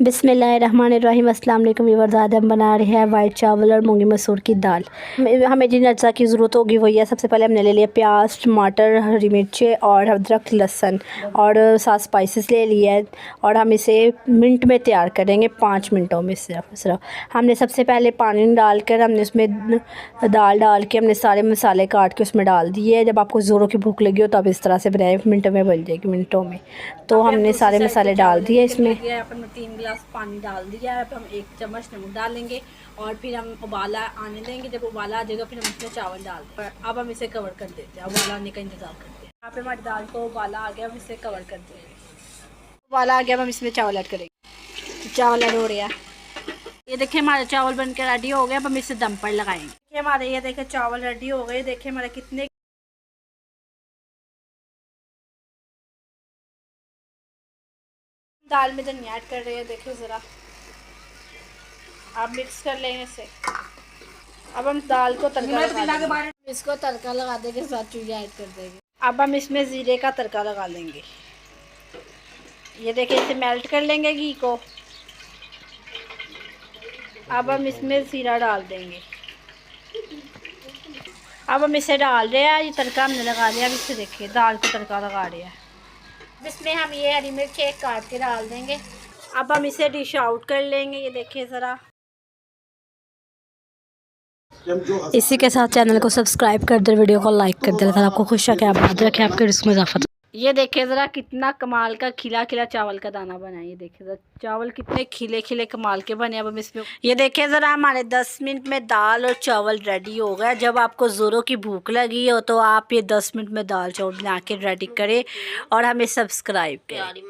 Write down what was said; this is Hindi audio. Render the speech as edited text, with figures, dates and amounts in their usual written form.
बिस्मिल्लाहिर्रहमानिर्रहीम। अस्सलाम वालेकुम व्यूअर्स। आज हम बना रहे हैं वाइट चावल और मूंगी मसूर की दाल। हमें जिन अज्जा की ज़रूरत होगी वही है। सबसे पहले हमने ले लिया प्याज, टमाटर, हरी मिर्चें और अदरक, लहसुन और साथ स्पाइसेस ले लिया है और हम इसे मिनट में तैयार करेंगे, 5 मिनटों में सिर्फ हमने सबसे पहले पानी डाल कर हमने उसमें दाल डाल के हमने सारे मसाले काट के उसमें डाल दिए। जब आपको ज़ोरों की भूख लगी हो तो आप इस तरह से बनाए, मिनटों में बन जाएगी, मिनटों में। तो हमने सारे मसाले डाल दिए इसमें। अपन 3 गिलास पानी डाल दिया है। अब हम 1 चम्मच नमक डालेंगे और फिर हम उबाला आने देंगे। जब उबाला आ जाएगा फिर हम इसमें चावल डाल देंगे। अब हम इसे कवर कर देते हैं, उबाला आने का इंतज़ार करते हैं। यहाँ पे हमारी दाल को उबाला आ गया, हम इसे कवर कर देंगे। उबाला आ गया, अब हम इसमें चावल ऐड करेंगे। चावल ऐड हो रहा है। ये देखिए हमारे चावल बनकर रेडी हो गए। अब हम इसे दम पर लगाएंगे। देखिए हमारे ये देखिए चावल रेडी हो गए। देखिए हमारे कितने दाल में धनिया ऐड कर रहे हैं। देखिए ज़रा आप मिक्स कर लेंगे इसे। अब हम दाल को तड़का लगा देंगे। इसको तड़का लगाने के साथ चूजा ऐड कर देंगे। अब हम इसमें ज़ीरे का तड़का लगा लेंगे। ये देखिए इसे मेल्ट कर लेंगे घी को। अब हम इसमें ज़ीरा डाल देंगे। अब हम इसे डाल रहे हैं। ये तड़का हमने लगा लिया। अब इसे देखिए दाल को तड़का लगा रहे हैं। इसमें हम ये हरी मिर्च एक काट के डाल देंगे। अब हम इसे डिश आउट कर लेंगे। ये देखिए ज़रा। इसी के साथ चैनल को सब्सक्राइब कर दे, वीडियो को लाइक कर दे। अगर आपको खुश रखे, आप याद रखें, आपके रिस्क में इजाफा। ये देखिए ज़रा कितना कमाल का खिला खिला चावल का दाना बना है। ये देखिए ज़रा चावल कितने खिले खिले कमाल के बने। अब हम इसमें ये देखिए ज़रा हमारे 10 मिनट में दाल और चावल रेडी हो गए। जब आपको ज़ोरों की भूख लगी हो तो आप ये 10 मिनट में दाल चावल बना के रेडी करें और हमें सब्सक्राइब करें।